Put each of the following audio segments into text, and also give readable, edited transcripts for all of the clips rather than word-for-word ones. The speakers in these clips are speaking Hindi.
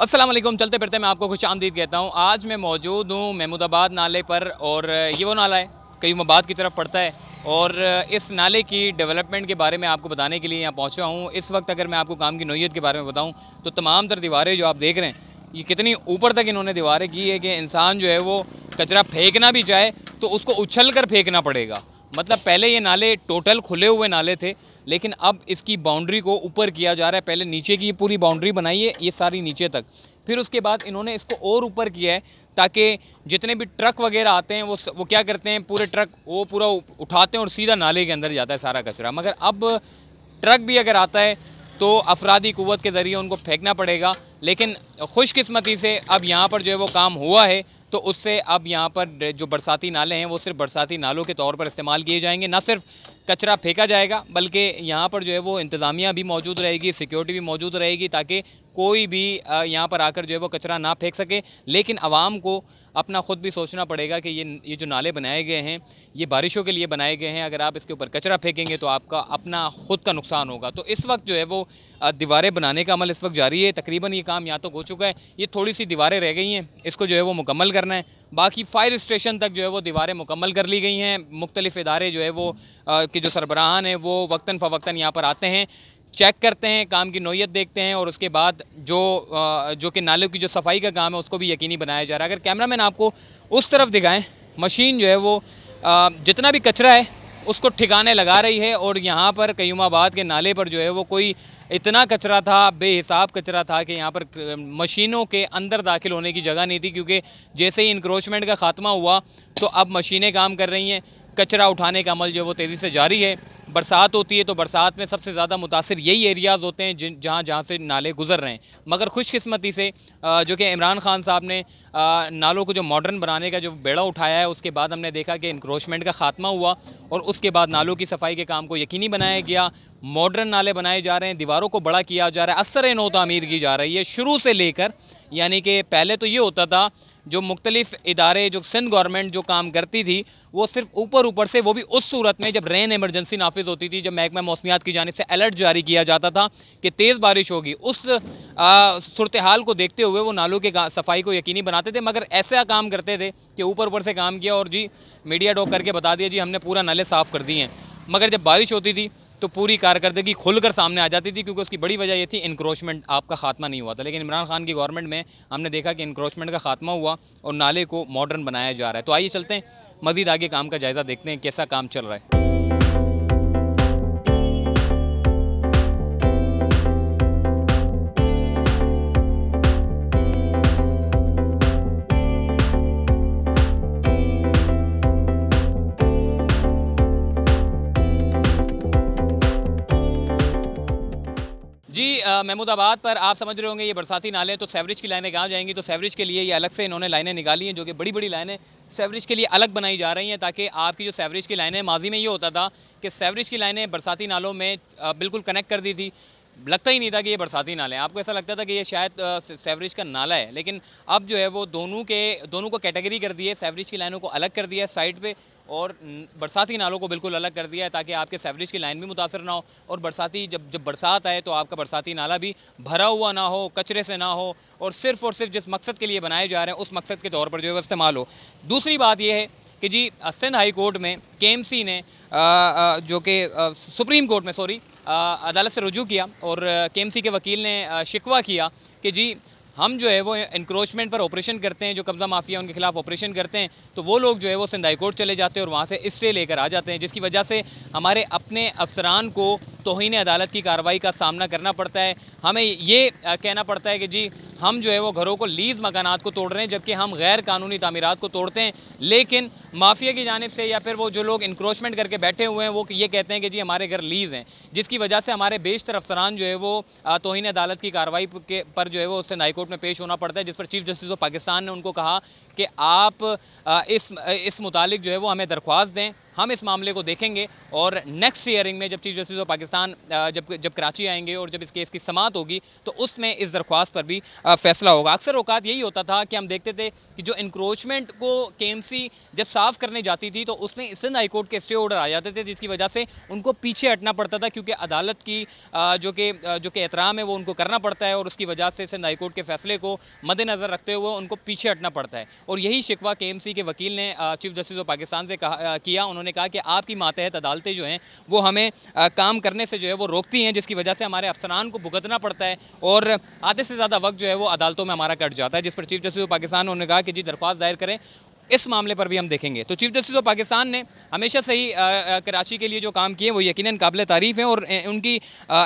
अस्सलाम वालेकुम। चलते फिरते मैं आपको खुश आमदीद कहता हूँ। आज मैं मौजूद हूँ महमूदाबाद नाले पर और ये वो नाला है कयूमाबाद की तरफ पड़ता है और इस नाले की डेवलपमेंट के बारे में आपको बताने के लिए यहाँ पहुँचा हूँ। इस वक्त अगर मैं आपको काम की नौइयत के बारे में बताऊँ तो तमाम तर दीवारें जो आप देख रहे हैं ये कितनी ऊपर तक इन्होंने दीवारें की है कि इंसान जो है वो कचरा फेंकना भी चाहे तो उसको उछल कर फेंकना पड़ेगा। मतलब पहले ये नाले टोटल खुले हुए नाले थे, लेकिन अब इसकी बाउंड्री को ऊपर किया जा रहा है। पहले नीचे की पूरी बाउंड्री बनाई है ये सारी नीचे तक, फिर उसके बाद इन्होंने इसको और ऊपर किया है ताकि जितने भी ट्रक वगैरह आते हैं वो क्या करते हैं, पूरे ट्रक वो पूरा उठाते हैं और सीधा नाले के अंदर जाता है सारा कचरा। मगर अब ट्रक भी अगर आता है तो अफरादी क़ुव्वत के ज़रिए उनको फेंकना पड़ेगा। लेकिन खुशकिस्मती से अब यहाँ पर जो है वो काम हुआ है, तो उससे अब यहाँ पर जो बरसाती नाले हैं वो सिर्फ बरसाती नालों के तौर पर इस्तेमाल किए जाएंगे। ना सिर्फ कचरा फेंका जाएगा बल्कि यहाँ पर जो है वो इंतज़ामिया भी मौजूद रहेगी, सिक्योरिटी भी मौजूद रहेगी ताकि कोई भी यहाँ पर आकर जो है वो कचरा ना फेंक सके। लेकिन आवाम को अपना ख़ुद भी सोचना पड़ेगा कि ये जो नाले बनाए गए हैं ये बारिशों के लिए बनाए गए हैं। अगर आप इसके ऊपर कचरा फेंकेंगे तो आपका अपना ख़ुद का नुकसान होगा। तो इस वक्त जो है वो दीवारें बनाने का अमल इस वक्त जारी है। तकरीबन ये काम यहाँ तक हो चुका है, ये थोड़ी सी दीवारें रह गई हैं, इसको जो है वो मुकम्मल करना है। बाकी फ़ायर स्टेशन तक जो है वो दीवारें मुकम्मल कर ली गई हैं। मुख्तलिफ़ इदारे जो है वो कि जो सरबराहान हैं वो वक्तन फ़वक्तन यहाँ पर आते हैं, चेक करते हैं, काम की नौइयत देखते हैं और उसके बाद जो कि नालों की जो सफाई का काम है उसको भी यकीनी बनाया जा रहा है। अगर कैमरामैन आपको उस तरफ दिखाएं, मशीन जो है वो जितना भी कचरा है उसको ठिकाने लगा रही है। और यहाँ पर कयूमाबाद के नाले पर जो है वो कोई इतना कचरा था, बेहिसाब कचरा था कि यहाँ पर मशीनों के अंदर दाखिल होने की जगह नहीं थी, क्योंकि जैसे ही इंक्रोचमेंट का ख़ात्मा हुआ तो अब मशीनें काम कर रही हैं। कचरा उठाने का अमल जो है वो तेज़ी से जारी है। बरसात होती है तो बरसात में सबसे ज़्यादा मुतासिर यही एरियाज़ होते हैं जहाँ से नाले गुज़र रहे हैं। मगर खुशकिस्मती से जो कि इमरान खान साहब ने नालों को जो मॉडर्न बनाने का जो बेड़ा उठाया है, उसके बाद हमने देखा कि इंक्रोचमेंट का ख़ात्मा हुआ और उसके बाद नालों की सफाई के काम को यकीनी बनाया गया। मॉडर्न नाले बनाए जा रहे हैं, दीवारों को बड़ा किया जा रहा है, असर नौ तामीर की जा रही है शुरू से लेकर। यानी कि पहले तो ये होता था जो मुख्तलिफ़ इदारे जो सिंध गवर्नमेंट जो काम करती थी वो सिर्फ ऊपर से, वो भी उस सूरत में जब रेन एमरजेंसी नाफिज होती थी, जब महकमा मौसमियात की जानिब से अलर्ट जारी किया जाता था कि तेज़ बारिश होगी, उस सूरत हाल को देखते हुए वो नालों के सफाई को यकीनी बनाते थे। मगर ऐसा काम करते थे कि ऊपर से काम किया और जी मीडिया डॉक करके बता दिया जी हमने पूरा नाले साफ़ कर दिए हैं। मगर जब बारिश होती थी तो पूरी कारकर्दगी खुलकर सामने आ जाती थी, क्योंकि उसकी बड़ी वजह ये थी इंक्रोचमेंट आपका ख़ात्मा नहीं हुआ था। लेकिन इमरान खान की गवर्नमेंट में हमने देखा कि इंक्रोचमेंट का ख़ात्मा हुआ और नाले को मॉडर्न बनाया जा रहा है। तो आइए चलते हैं मज़ीद आगे काम का जायज़ा देखते हैं कैसा काम चल रहा है। जी महमूदाबाद पर आप समझ रहे होंगे ये बरसाती नाले, तो सेवरेज की लाइनें कहाँ जाएंगी, तो सेवरेज के लिए ये अलग से इन्होंने लाइनें निकाली हैं जो कि बड़ी बड़ी लाइनें सेवरेज के लिए अलग बनाई जा रही हैं, ताकि आपकी जो सेवरेज की लाइनें, माजी में ये होता था कि सेवरेज की लाइनें बरसाती नालों में बिल्कुल कनेक्ट कर दी थी, लगता ही नहीं था कि ये बरसाती नाले हैं, आपको ऐसा लगता था कि ये शायद सेवरेज का नाला है। लेकिन अब जो है वो दोनों को कैटेगरी कर दी है, सेवरेज की लाइनों को अलग कर दिया है साइड पे और बरसाती नालों को बिल्कुल अलग कर दिया है, ताकि आपके सेवरेज की लाइन भी मुतासर ना हो और बरसाती जब बरसात आए तो आपका बरसाती नाला भी भरा हुआ ना हो, कचरे से ना हो और सिर्फ जिस मकसद के लिए बनाए जा रहे हैं उस मकसद के तौर पर जो है इस्तेमाल हो। दूसरी बात यह है कि जी सिंध हाई कोर्ट में KMC ने जो कि सुप्रीम कोर्ट में अदालत से रुजू किया और KMC के वकील ने शिकवा किया कि जी हम जो है वो इंक्रोचमेंट पर ऑपरेशन करते हैं, जो कब्ज़ा माफिया उनके खिलाफ ऑपरेशन करते हैं, तो वो लोग जो है वो सिंध हाई कोर्ट चले जाते हैं और वहाँ से स्टे लेकर आ जाते हैं, जिसकी वजह से हमारे अपने अफसरान को तौहीन अदालत की कार्रवाई का सामना करना पड़ता है। हमें ये कहना पड़ता है कि जी हम जो है वो घरों को लीज़ मकानात को तोड़ रहे हैं, जबकि हम गैर कानूनी तामीरात को तोड़ते हैं। लेकिन माफिया की जानिब से या फिर वो जो लोग इंक्रोचमेंट करके बैठे हुए हैं वो ये कहते हैं कि जी हमारे घर लीज़ हैं, जिसकी वजह से हमारे बेशतर अफसरान जो है वो तौहीन अदालत की कार्रवाई पर जो है वो सिंध हाई कोर्ट में पेश होना पड़ता है, जिस पर चीफ जस्टिस ऑफ पाकिस्तान ने उनको कहा कि आप इस मुतालिक जो है वो हमें दरख्वास्त दें हम इस मामले को देखेंगे और नेक्स्ट हियरिंग में जब चीफ जस्टिस ऑफ पाकिस्तान जब कराची आएंगे और जब इस केस की समाअत होगी तो उसमें इस दरख्वास्त पर भी फैसला होगा। अक्सर औकात यही होता था कि हम देखते थे कि जो इंक्रोचमेंट को KMC जब साफ करने जाती थी तो उसमें सिंध हाई कोर्ट के स्टे ऑर्डर आ जाते थे, जिसकी वजह से उनको पीछे हटना पड़ता था, क्योंकि अदालत की जो कि एहतराम है वो उनको करना पड़ता है और उसकी वजह से सिंध हाई कोर्ट के फैसले को मद्देनज़र रखते हुए उनको पीछे हटना पड़ता है। और यही शिकवा KMC के वकील ने चीफ जस्टिस ऑफ पाकिस्तान से किया। उन्होंने कहा कि आपकी मातहत अदालतें जो हैं वो हमें काम करने से जो है वो रोकती हैं, जिसकी वजह से हमारे अफसरान को भुगतना पड़ता है और आधे से ज़्यादा वक्त जो है वो अदालतों में हमारा कट जाता है, जिस पर चीफ जस्टिस ऑफ पाकिस्तान उन्होंने कहा कि जी दरख्वास्त दायर करें। इस मामले पर भी हम देखेंगे। तो चीफ जस्टिस ऑफ पाकिस्तान ने हमेशा से ही कराची के लिए जो काम किए वो यकीनन काबिल तारीफ़ हैं और उनकी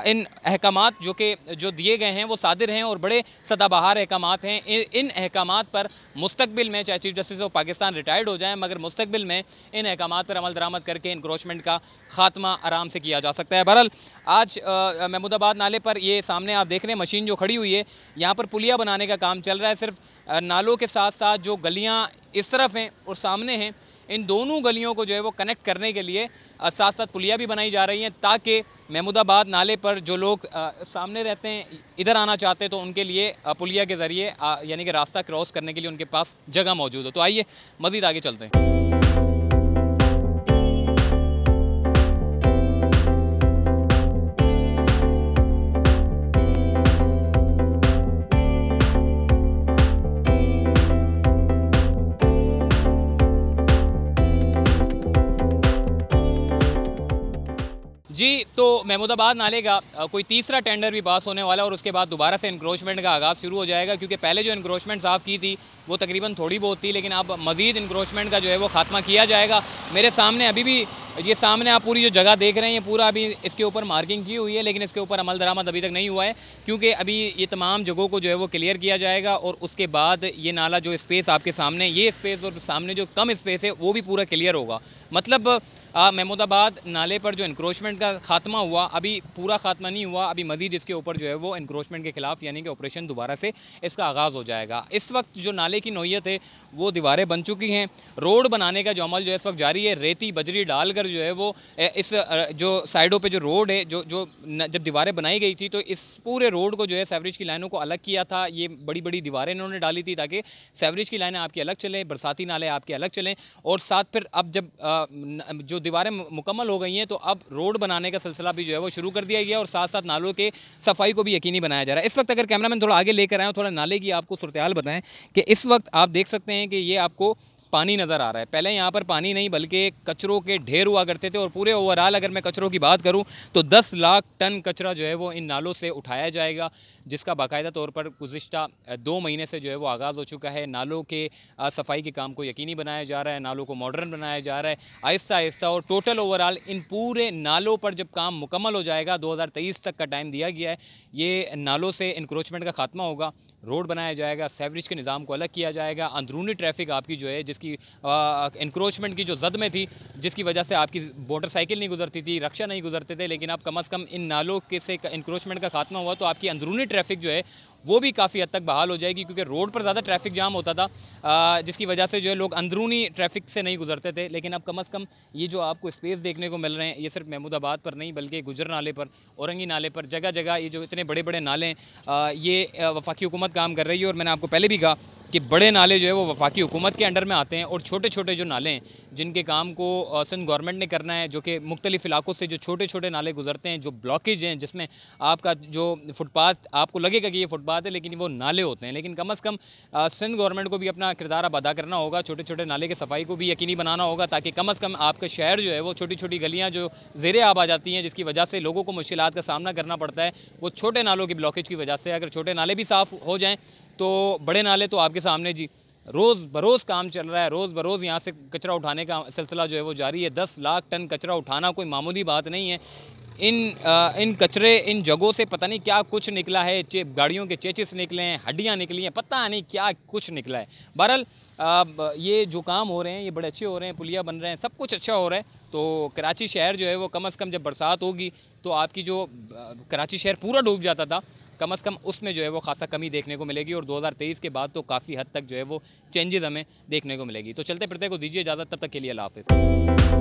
इन अहकामात जो दिए गए हैं वो सादिर हैं और बड़े सदाबहार अहकामात हैं। इन अहकामात पर मुस्तकबिल में चाहे chief justice of Pakistan retired हो जाएँ, मगर मुस्तकबिल में इन अहकामात पर अमल दरामद करके इंक्रोचमेंट का खात्मा आराम से किया जा सकता है। बहरहाल आज महमूदाबाद नाले पर ये सामने आप देख रहे हैं मशीन जो खड़ी हुई है, यहाँ पर पुलिया बनाने का काम चल रहा है। सिर्फ नालों के साथ साथ जो गलियाँ इस तरफ हैं और सामने हैं, इन दोनों गलियों को जो है वो कनेक्ट करने के लिए साथ साथ पुलिया भी बनाई जा रही हैं, ताकि महमूदाबाद नाले पर जो लोग सामने रहते हैं इधर आना चाहते हैं तो उनके लिए पुलिया के ज़रिए यानी कि रास्ता क्रॉस करने के लिए उनके पास जगह मौजूद हो। तो आइए मज़ीद आगे चलते हैं। जी, तो महमूदाबाद नाले का कोई तीसरा टेंडर भी पास होने वाला है और उसके बाद दोबारा से इंक्रोचमेंट का आगाज़ शुरू हो जाएगा, क्योंकि पहले जो इंक्रोचमेंट साफ़ की थी वो तकरीबन थोड़ी बहुत थी, लेकिन अब मज़ीद इंक्रोचमेंट का जो है वो ख़ात्मा किया जाएगा। मेरे सामने अभी भी ये सामने आप पूरी जो जगह देख रहे हैं ये पूरा अभी इसके ऊपर मार्किंग की हुई है, लेकिन इसके ऊपर अमल दरामद अभी तक नहीं हुआ है, क्योंकि अभी ये तमाम जगहों को जो है वो क्लियर किया जाएगा और उसके बाद ये नाला जो स्पेस आपके सामने ये स्पेस और सामने जो कम स्पेस है वो भी पूरा क्लियर होगा। मतलब महमूदाबाद नाले पर जो इंक्रोचमेंट का खात्मा हुआ अभी पूरा खात्मा नहीं हुआ, अभी मज़ीद इसके ऊपर जो है वो इंक्रोचमेंट के ख़िलाफ़ यानी कि ऑपरेशन दोबारा से इसका आगाज़ हो जाएगा। इस वक्त जो नाले की नौयत है वो दीवारें बन चुकी हैं। रोड बनाने का जो अमल जो है इस वक्त जारी है, रेती बजरी डालकर जो है वो इस जो साइडों पे जो रोड है जब दीवारें बनाई गई थी तो इस पूरे रोड को जो है सेवरेज की लाइनों को अलग किया था। ये बड़ी बड़ी दीवारें इन्होंने डाली थी ताकि सेवरेज की लाइनें आपकी अलग चलें, बरसाती नाले आपके अलग चलें। और साथ फिर अब जब जो दीवारें मुकम्मल हो गई हैं तो अब रोड बनाने का सिलसिला भी जो है वो शुरू कर दिया गया और साथ साथ नालों के सफाई को भी यकीनी बनाया जा रहा है। इस वक्त अगर कैमरामैन थोड़ा आगे लेकर आएँ, थोड़ा नाले की आपको सूरत-ए-हाल बताएं कि इस वक्त आप देख सकते हैं कि ये आपको पानी नज़र आ रहा है। पहले यहाँ पर पानी नहीं बल्कि कचरों के ढेर हुआ करते थे और पूरे ओवरऑल अगर मैं कचरों की बात करूँ तो 10 लाख टन कचरा जो है वो इन नालों से उठाया जाएगा, जिसका बाकायदा तौर पर गुज़िश्ता 2 महीने से जो है वो आगाज़ हो चुका है। नालों के सफाई के काम को यकीनी बनाया जा रहा है, नालों को मॉडर्न बनाया जा रहा है आहिस्ता आहिस्ता, और टोटल ओवरऑल इन पूरे नालों पर जब काम मुकम्मल हो जाएगा 2023 तक का टाइम दिया गया है, ये नालों से इंक्रोचमेंट का खात्मा होगा, रोड बनाया जाएगा, सेवरेज के निज़ाम को अलग किया जाएगा, अंदरूनी ट्रैफिक आपकी जो है जिसकी इंक्रोचमेंट की जो जद में थी, जिसकी वजह से आपकी मोटरसाइकिल नहीं गुजरती थी, रक्षा नहीं गुजरते थे, लेकिन अब कम अज़ कम इन नालों के से इंक्रोचमेंट का खात्मा हुआ तो आपकी अंदरूनी ट्रैफिक जो है वो भी काफ़ी हद तक बहाल हो जाएगी, क्योंकि रोड पर ज़्यादा ट्रैफिक जाम होता था जिसकी वजह से जो है लोग अंदरूनी ट्रैफिक से नहीं गुजरते थे। लेकिन अब कम अज़ कम ये जो आपको स्पेस देखने को मिल रहे हैं ये सिर्फ महमूदाबाद पर नहीं बल्कि गुजर नाले पर, औरंगी नाले पर, जगह जगह ये जो इतने बड़े बड़े नाले हैं ये वफाकी हुकूमत काम कर रही है। और मैंने आपको पहले भी कहा कि बड़े नाले जो है वो वफाकी हुकूमत के अंडर में आते हैं और छोटे छोटे जो नाले हैं जिनके काम को सिंध गवर्नमेंट ने करना है, जो कि मुख्तलिफ इलाकों से जो छोटे छोटे नाले गुजरते हैं, जो ब्लॉकेज हैं जिसमें आपका जो फुटपाथ आपको लगेगा कि ये फुटपाथ है लेकिन वो नाले होते हैं। लेकिन कम अज़ कम सिंध गवर्नमेंट को भी अपना किरदार अब अदा करना होगा, छोटे छोटे नाले की सफाई को भी यकीनी बनाना होगा ताकि कम अज़ कम आपका शहर जो है वो छोटी छोटी गलियाँ जो ज़ेरे आब आ जाती हैं जिसकी वजह से लोगों को मुश्किलात का सामना करना पड़ता है, वो छोटे नालों की ब्लॉकेज की वजह से। अगर छोटे नाले भी साफ़ हो जाएँ तो बड़े नाले तो आपके सामने जी रोज़ बरोज़ काम चल रहा है, रोज़ बरोज़ यहाँ से कचरा उठाने का सिलसिला जो है वो जारी है। 10 लाख टन कचरा उठाना कोई मामूली बात नहीं है। इन कचरे इन जगहों से पता नहीं क्या कुछ निकला है, गाड़ियों के चेचिस निकले हैं, हड्डियाँ निकली हैं, पता नहीं क्या कुछ निकला है। बहरहाल ये जो काम हो रहे हैं ये बड़े अच्छे हो रहे हैं, पुलिया बन रहे हैं, सब कुछ अच्छा हो रहा है। तो कराची शहर जो है वो कम अज़ कम जब बरसात होगी तो आपकी जो कराची शहर पूरा डूब जाता था कम अज़ कम उसमें जो है वो खासा कमी देखने को मिलेगी और 2023 के बाद तो काफ़ी हद तक जो है वो चेंजेस हमें देखने को मिलेगी। तो चलते फिरते को दीजिए इजाज़त, तब तक के लिए अल्लाह हाफ़िज़।